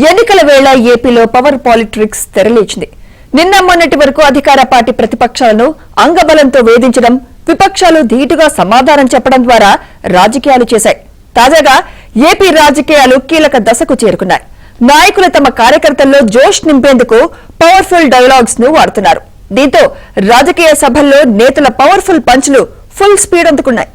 ఎన్నికల వేళ ఏపీలో పవర్ పాలిటిక్స్ తెరలేచింది. నిన్న మొన్నటి వరకు అధికార పార్టీ ప్రతిపక్షాలను అంగబలంతో వేధించడం, విపక్షాలు ధీటుగా సమాధానం చెప్పడం ద్వారా రాజకీయాలు చేశాయి. తాజాగా ఏపీ రాజకీయాలు కీలక దశకు చేరుకున్నాయి. నాయకులు తమ కార్యకర్తల్లో జోష్ నింపేందుకు పవర్ఫుల్ డైలాగ్స్ ను వాడుతున్నారు. దీంతో రాజకీయ సభల్లో నేతల పవర్ఫుల్ పంచ్లు ఫుల్ స్పీడ్ అందుకున్నాయి.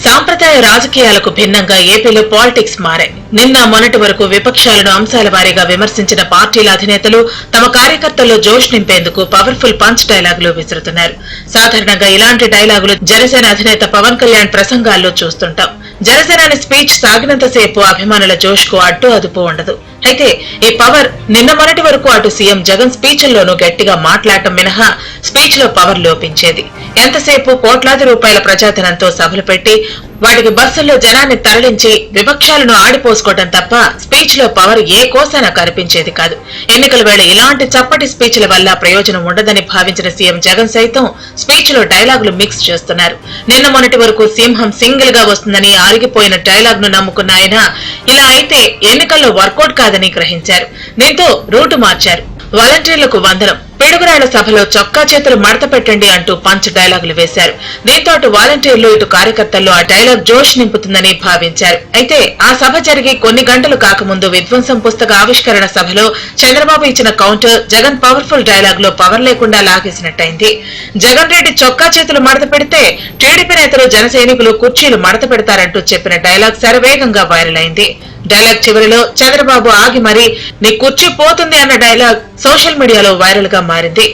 సాంప్రదాయ రాజకీయాలకు భిన్నంగా ఏపీలో పాలిటిక్స్ మారాయి. నిన్న మొన్నటి వరకు విపక్షాలను అంశాల వారీగా విమర్శించిన పార్టీల అధినేతలు తమ కార్యకర్తల్లో జోష్ నింపేందుకు పవర్ఫుల్ పంచ్ డైలాగులు విసురుతున్నారు. సాధారణంగా ఇలాంటి డైలాగులు జనసేన అధినేత పవన్ కళ్యాణ్ ప్రసంగాల్లో చూస్తుంటాం. జనసేనాని స్పీచ్ సాగినంతసేపు అభిమానుల జోష్ కు అడ్డు అదుపు ఉండదు. అయితే ఈ పవర్ నిన్న మొన్నటి వరకు అటు సీఎం జగన్ స్పీచ్ల్లోనూ గట్టిగా మాట్లాడటం మినహా స్పీచ్ లో పవర్ లోపించేది. ఎంతసేపు కోట్లాది రూపాయల ప్రజాధనంతో సభలు పెట్టి వాటికి బస్సుల్లో జనాన్ని తరలించి విపక్షాలను ఆడిపోసుకోవడం తప్ప స్పీచ్ లో పవర్ ఏ కోసైనా కనిపించేది కాదు. ఎన్నికల వేళ ఇలాంటి చప్పటి స్పీచ్ల వల్ల ప్రయోజనం ఉండదని భావించిన సీఎం జగన్ సైతం స్పీచ్ లో డైలాగులు మిక్స్ చేస్తున్నారు. నిన్న మొన్నటి వరకు సింహం సింగిల్ గా వస్తుందని ఆరిగిపోయిన డైలాగ్ ను నమ్ముకున్న ఆయన ఇలా అయితే ఎన్నికల్లో వర్కౌట్ కాదని గ్రహించారు. దీంతో రూటు మార్చారు. వాలంటీర్లకు వందనం, పిడుగురాళ్ల సభలో చొక్కా చేతులు మడత పెట్టండి అంటూ పంచ్ డైలాగులు వేశారు. దీంతో అటు వాలంటీర్లు ఇటు కార్యకర్తల్లో ఆ డైలాగ్ జోష్ నింపుతుందని భావించారు. అయితే ఆ సభ జరిగి కొన్ని గంటలు కాకముందు విధ్వంసం పుస్తక ఆవిష్కరణ సభలో చంద్రబాబు ఇచ్చిన కౌంటర్ జగన్ పవర్ఫుల్ డైలాగ్ లో పవర్ లేకుండా లాగేసినట్టయింది. జగన్ రెడ్డి చొక్కా చేతులు మడత పెడితే టీడీపీ నేతలు జన సైనికులు కుర్చీలు మడత పెడతారంటూ చెప్పిన డైలాగ్ శరవేగంగా వైరల్ అయింది. డైలాగ్ చివరిలో చంద్రబాబు ఆగి మరీ నీ కుర్చీ పోతుంది అన్న డైలాగ్ సోషల్ మీడియాలో వైరల్ గా మారింది.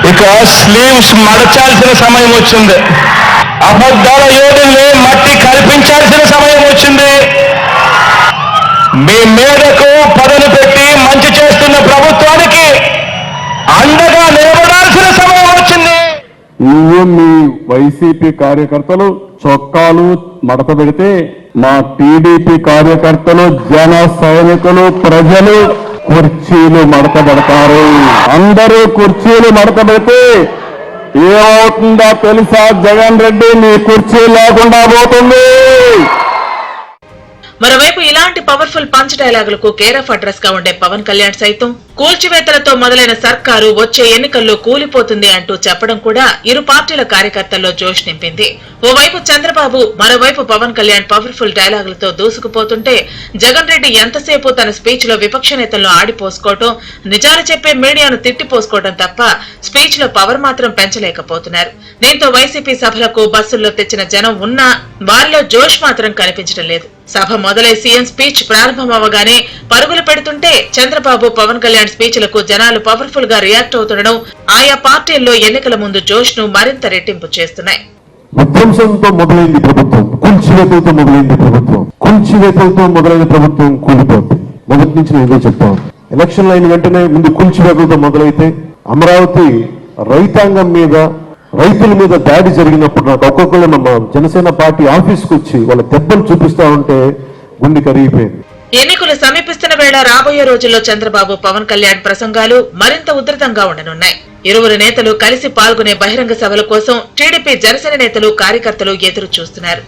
ఇక స్లీవ్స్ మడచాల్సిన సమయం వచ్చింది. అబద్ధాల యోధుల్ని మట్టి కల్పించాల్సిన సమయం వచ్చింది. మీ మేడకు పదను పెట్టి మంచి చేస్తున్న ప్రభుత్వానికి అండగా నిలబడాల్సిన సమయం వచ్చింది. నువ్వు మీ వైసీపీ కార్యకర్తలు చొక్కాలు మడత పెడితే మా టీడీపీ కార్యకర్తలు జన సైనికులు ప్రజలు కుర్చీలు మడత పెడతారు. అందరూ కుర్చీలు మడత పెడితే ఏమవుతుందో తెలుసా? జగన్ రెడ్డి నీ కుర్చీ లేకుండా పోతుంది. మరోవైపు ఇలాంటి పవర్ఫుల్ పంచ్ డైలాగులకు కేర్ ఆఫ్ అడ్రస్ గా ఉండే పవన్ కళ్యాణ్ సైతం కూల్చివేతలతో మొదలైన సర్కారు వచ్చే ఎన్నికల్లో కూలిపోతుంది అంటూ చెప్పడం కూడా ఇరు పార్టీల కార్యకర్తల్లో జోష్ నింపింది. ఓవైపు చంద్రబాబు, మరోవైపు పవన్ కళ్యాణ్ పవర్ఫుల్ డైలాగులతో దూసుకుపోతుంటే జగన్ రెడ్డి ఎంతసేపు తన స్పీచ్ లో విపక్ష నేతలను ఆడిపోసుకోవటం, నిజాలు చెప్పే మీడియాను తిట్టిపోసుకోవడం తప్ప స్పీచ్ లో పవర్ మాత్రం పెంచలేకపోతున్నారు. దీంతో వైసీపీ సభలకు బస్సుల్లో తెచ్చిన జనం ఉన్నా వారిలో జోష్ మాత్రం కనిపించడం లేదు. సభ మొదలై సీఎం స్పీచ్ ప్రారంభమవగానే పరుగులు పెడుతుంటే చంద్రబాబు, పవన్ కళ్యాణ్ స్పీచ్లకు జనాలు పవర్ఫుల్ గా రియాక్ట్ అవుతుండడం ఆయా పార్టీల్లో ఎన్నికల ముందు జోష్ ను మరింత రెట్టింపు చేస్తున్నాయి. విధ్వంసంతో మొదలైంది ప్రభుత్వం, కూల్చివేతలతో మొదలైంది ప్రభుత్వం, కూల్చివేతలతో మొదలైన ప్రభుత్వం కూలిపోతుంది. మొదటి నుంచి నేను ఇదే చెప్తాను. ఎలక్షన్లు అయిన వెంటనే ముందు కూల్చివేతలతో మొదలైతే అమరావతి రైతాంగం మీద, రైతుల మీద దాడి జరిగినప్పుడు నాకు ఒక్కొక్కరు మన జనసేన పార్టీ ఆఫీస్కి వచ్చి వాళ్ళ దెబ్బలు చూపిస్తా ఉంటే గుండె కరిగిపోయింది. ఎన్నికలు సమీపిస్తున్న వేళ రాబోయే రోజుల్లో చంద్రబాబు, పవన్ కళ్యాణ్ ప్రసంగాలు మరింత ఉధృతంగా ఉండనున్నాయి. ఇరువురు నేతలు కలిసి పాల్గొనే బహిరంగ సభల కోసం టీడీపీ, జనసేన నేతలు, కార్యకర్తలు ఎదురు చూస్తున్నారు.